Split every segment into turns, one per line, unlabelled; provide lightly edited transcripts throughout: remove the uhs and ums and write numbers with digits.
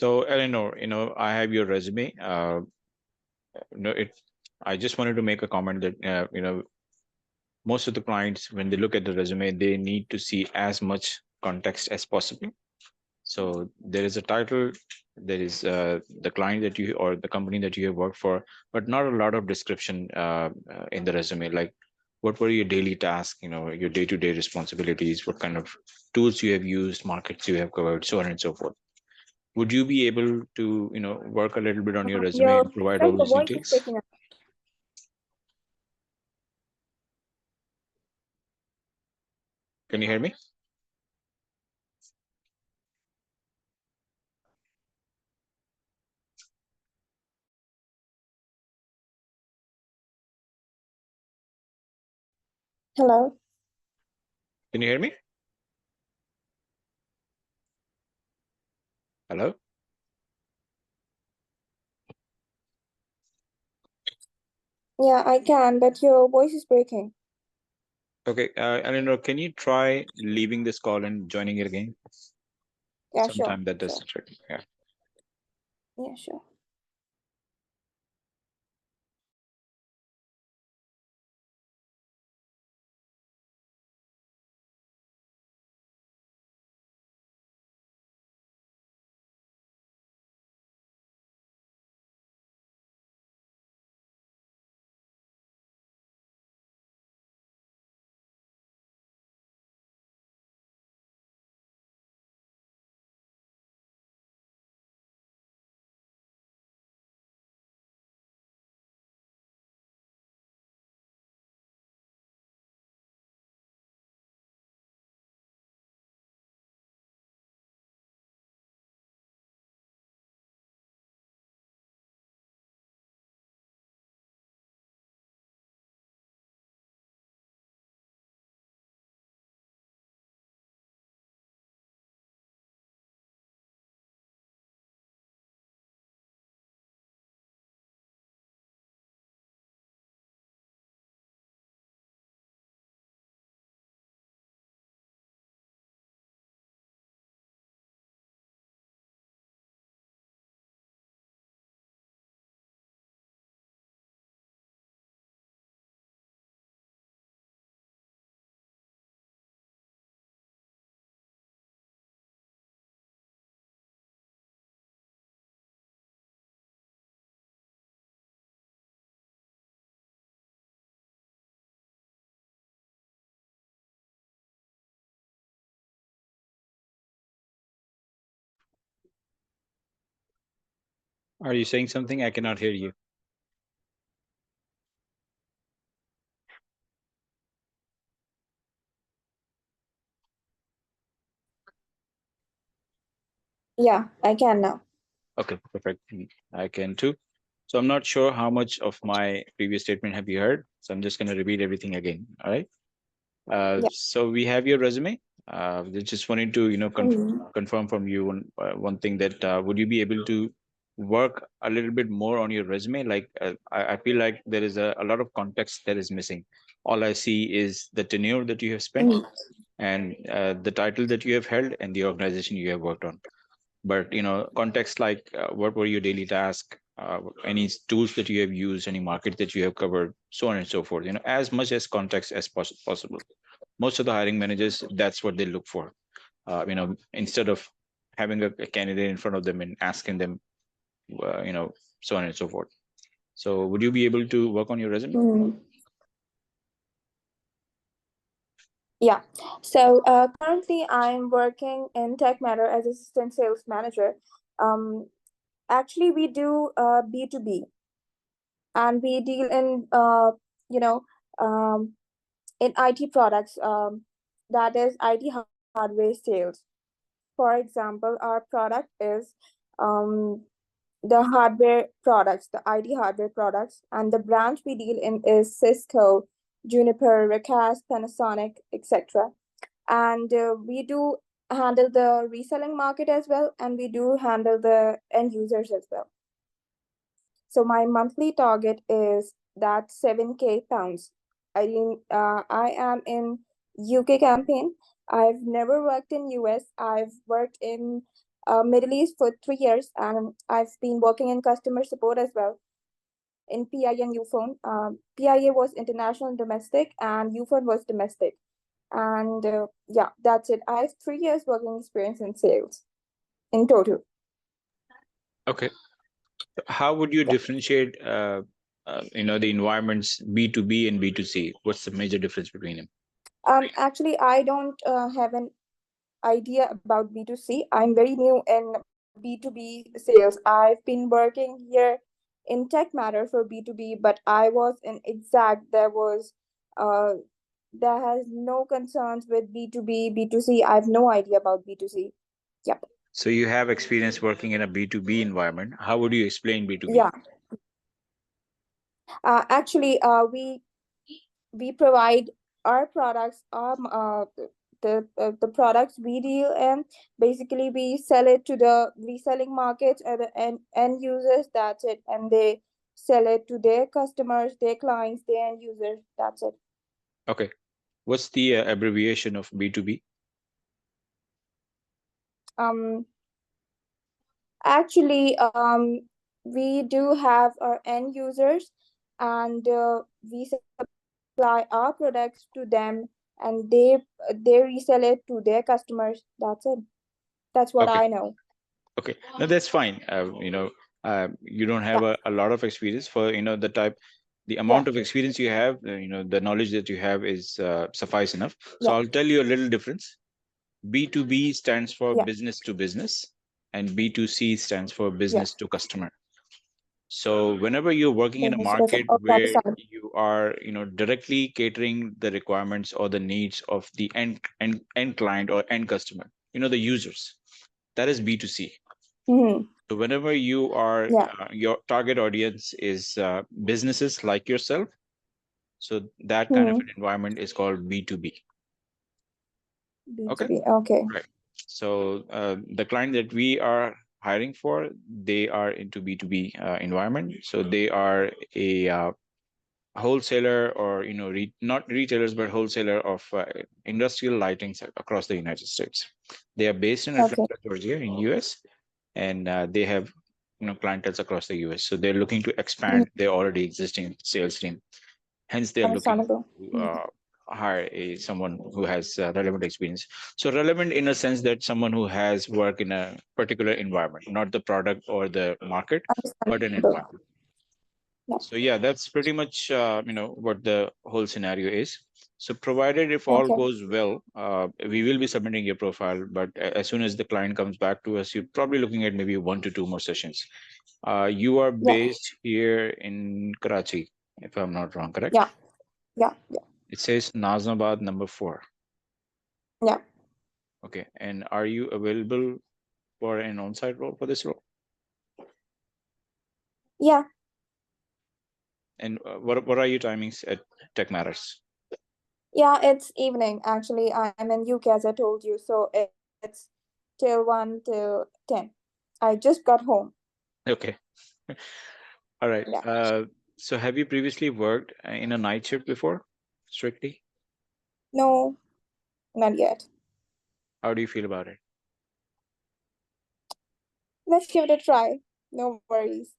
So Eleanor, I have your resume. I just wanted to make a comment that most of the clients, when they look at the resume, they need to see as much context as possible. So there is a title, there is the client that you or the company that you have worked for, but not a lot of description in the resume. Like, what were your daily tasks? Your day-to-day responsibilities. What kind of tools you have used, markets you have covered, so on and so forth. Would you be able to work a little bit on your resume
Your
and provide all
friend, your
those
voice is
details?
breaking up.
Can you hear me?
Hello.
Can you hear me? Hello?
Yeah, I can, but your voice is breaking.
Okay, Eleanor, can you try leaving this call and joining it again?
Yeah, sure.
Sometime that does
Sure.
the trick. Yeah.
Yeah, sure.
Are you saying something? I cannot hear you.
Yeah, I can now.
Okay, perfect. I can too. So I'm not sure how much of my previous statement have you heard. So I'm just going to repeat everything again. All right.
Yeah.
So we have your resume. I just wanted to,
Mhm.
confirm from you one thing that would you be able to work a little bit more on your resume? Like I feel like there is a lot of context that is missing. All I see is the tenure that you have spent
Mhm.
and the title that you have held and the organization you have worked on. But context like what were your daily tasks, any tools that you have used, any market that you have covered, so on and so forth. As much as context as possible. Most of the hiring managers, that's what they look for. Instead of having a candidate in front of them and asking them, so on and so forth. So would you be able to work on your resume?
Mhm. Yeah. So currently, I'm working in Tech Matter as assistant sales manager. Um, Actually, we do B2B, and we deal in you know um, in IT products. That is IT hardware sales. For example, our product is um, the hardware products, the IT hardware products, and the branch we deal in is Cisco, Juniper, Recast, Panasonic, etc. And we do handle the reselling market as well, and we do handle the end users as well. So my monthly target is that 7K pounds. I am in UK campaign. I've never worked in US. I've worked in Middle East for 3 years, and I've been working in customer support as well in PIA and Ufone. PIA was international and domestic, and Ufone was domestic. And yeah, that's it. I have 3 years working experience in sales in total.
Okay. How would you
Yeah.
differentiate, the environments B2B and B2C? What's the major difference between them?
Actually, I don't have an idea about B2C. I'm very new in B2B sales. I've been working here in Tech Matter for B2B, but I was in Exact. Uh, there has no concerns with B2B, B2C. I have no idea about B2C. Yeah.
So you have experience working in a B2B environment. How would you explain B2B?
Yeah. Actually, we provide our products, the products we deal in. Basically, we sell it to the reselling markets and the end users. That's it, and they sell it to their customers, their clients, their end users. That's it.
Okay. What's the abbreviation of B2B?
Um, Actually, we do have our end users, and we supply our products to them, and they resell it to their customers. That's it. That's what
Okay.
I know.
Okay. No, that's fine. You don't have
Yeah,
a lot of experience for, the
yeah,
amount of experience you have, the knowledge that you have is suffice enough. So
yeah,
I'll tell you a little difference. B2B stands for
yeah,
business to business, and B2C stands for
yeah.
business to customer. So whenever you're working in a
Business to
market
oh,
where
understand.
you are, directly catering the requirements or the needs of the end client or end customer, the users, that is B2C.
Mm-hmm.
So whenever you are,
Yeah,
your target audience is businesses like yourself, so that kind of
mm-hmm.
an environment is called B2B. Okay.
B2B. Okay.
Right. So the client that we are hiring for, they are into B2B environment. So they are a wholesaler, or not retailers but wholesaler of industrial lightings across the United States. They are based in
Okay.
Atlanta, Georgia, in US, and they have clientele across the US. So they're looking to expand
Mm-hmm.
their already existing sales team. Hence, they're looking
Understandable.
to hire someone who has relevant experience. So relevant in a sense that someone who has worked in a particular environment, not the product or the market, but an
Understandable.
environment.
Yeah.
So yeah, that's pretty much what the whole scenario is. So provided if all
Okay.
goes well, we will be submitting your profile. But as soon as the client comes back to us, you're probably looking at maybe 1 to 2 more sessions. You are
Yeah.
based here in Karachi, if I'm not wrong, correct?
Yeah. Yeah. Yeah.
It says Nazmabad number 4.
Yeah.
Okay. And are you available for an on-site role for this role?
Yeah.
And what are your timings at Tech Matters?
Yeah. It's evening. Actually, I'm in UK as I told you, so it's till 1 till 10. I just got home.
Okay. All right.
Yeah.
So have you previously worked in a night shift before, strictly?
No, not yet.
How do you feel about it?
Let's give it a try. No worries.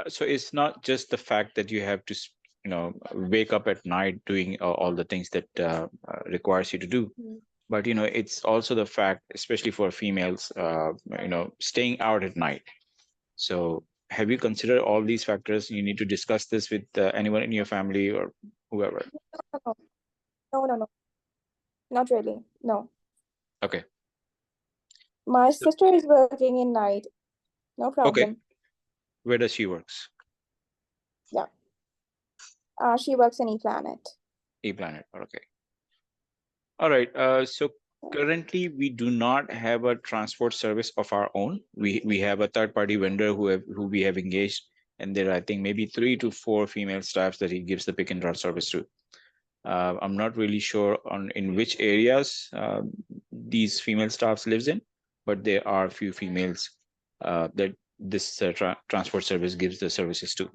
So it's not just the fact that you have to, wake up at night doing all the things that requires you to do,
Mm.
but it's also the fact, especially for females, staying out at night. So have you considered all these factors? You need to discuss this with anyone in your family or whoever.
No, no, no, no, not really. No.
Okay.
My
So,
sister is working in night. No
okay.
problem.
Where does she works?
Yeah. She works in ePlanet.
ePlanet. Okay. All right. So currently we do not have a transport service of our own. We have a third party vendor who we have engaged, and there are, I think, maybe 3 to 4 female staffs that he gives the pick and drop service to. I'm not really sure on in which areas these female staffs lives in, but there are a few females that this transport service gives the services to.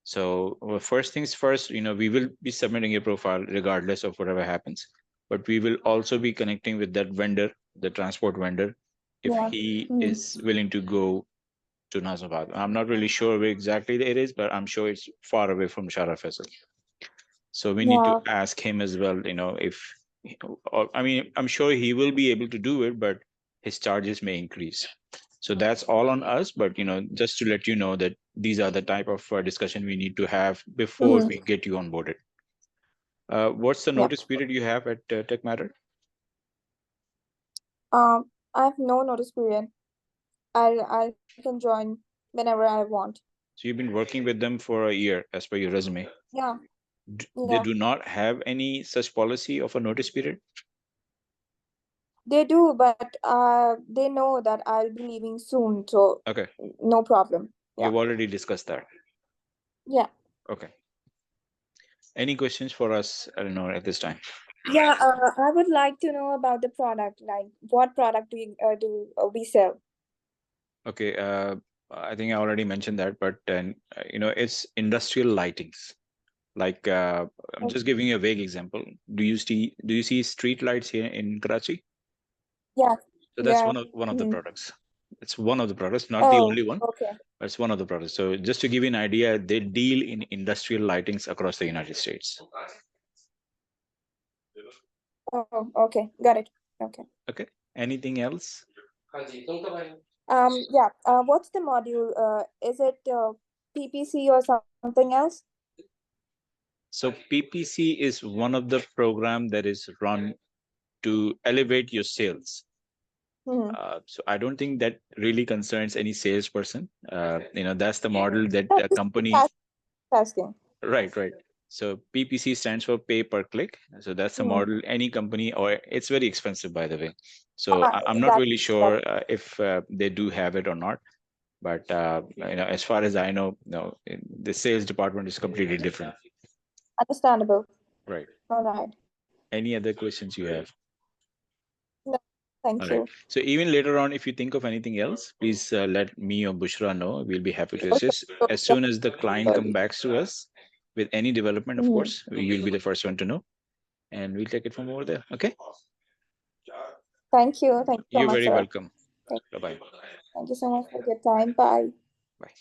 So first things first, we will be submitting a profile regardless of whatever happens, but we will also be connecting with that vendor, the transport vendor, if
Yeah.
he
Hmm.
is willing to go to Nazabad. I'm not really sure where exactly it is, but I'm sure it's far away from Shara Faisal. So we need to
Yeah.
ask him as well, if, or, I mean, I'm sure he will be able to do it, but his charges may increase. So that's all on us. But, just to let you know that these are the type of discussion we need to have before
Mhm.
we get you onboarded. What's the
Yeah.
notice period you have at Tech Matter?
I have no notice period. I can join whenever I want.
So you've been working with them for a year, as per your resume.
Yeah.
They
Yeah.
do not have any such policy of a notice period?
They do, but they know that I'll be leaving soon, so
Okay,
no problem. Yeah.
you've already discussed that.
Yeah.
Okay. Any questions for us, I don't know, at this time?
Yeah. I would like to know about the product. Like, what product do we sell?
Okay, I think I already mentioned that, but it's industrial lightings. Like, I'm just giving you a vague example. Do you see street lights here in Karachi?
Yeah.
So that's
Yeah.
one of the
Mhm.
products. It's one of the products, not the
Oh,
only one,
okay.
but it's one of the products. So just to give you an idea, they deal in industrial lightings across the United States.
Oh, okay. Got it. Okay.
Okay. Anything else?
Yeah. What's the module? Is it PPC or something else?
So PPC is one of the program that is run to elevate your sales.
Mhm.
So I don't think that really concerns any salesperson. That's the model that
No,
a
just
company.
asking.
Right, right. So PPC stands for pay per click. So that's the
Mhm.
model any company, or it's very expensive, by the way. So
Ah,
I'm not
that
really sure if they do have it or not. But as far as I know, no, the sales department is completely different.
understandable.
Right.
All right.
Any other questions you have?
No, thank
All right.
you.
So even later on, if you think of anything else, please let me or Bushra know. We'll be happy to assist. As soon as the client comes back to us with any development, of
Mhm.
course, you'll be the first one to know, and we'll take it from over there. Okay.
Thank you. Thank you so
You're
much,
very
sir.
welcome.
Thank,
Bye bye.
thank you so much for your time. Bye.
Bye.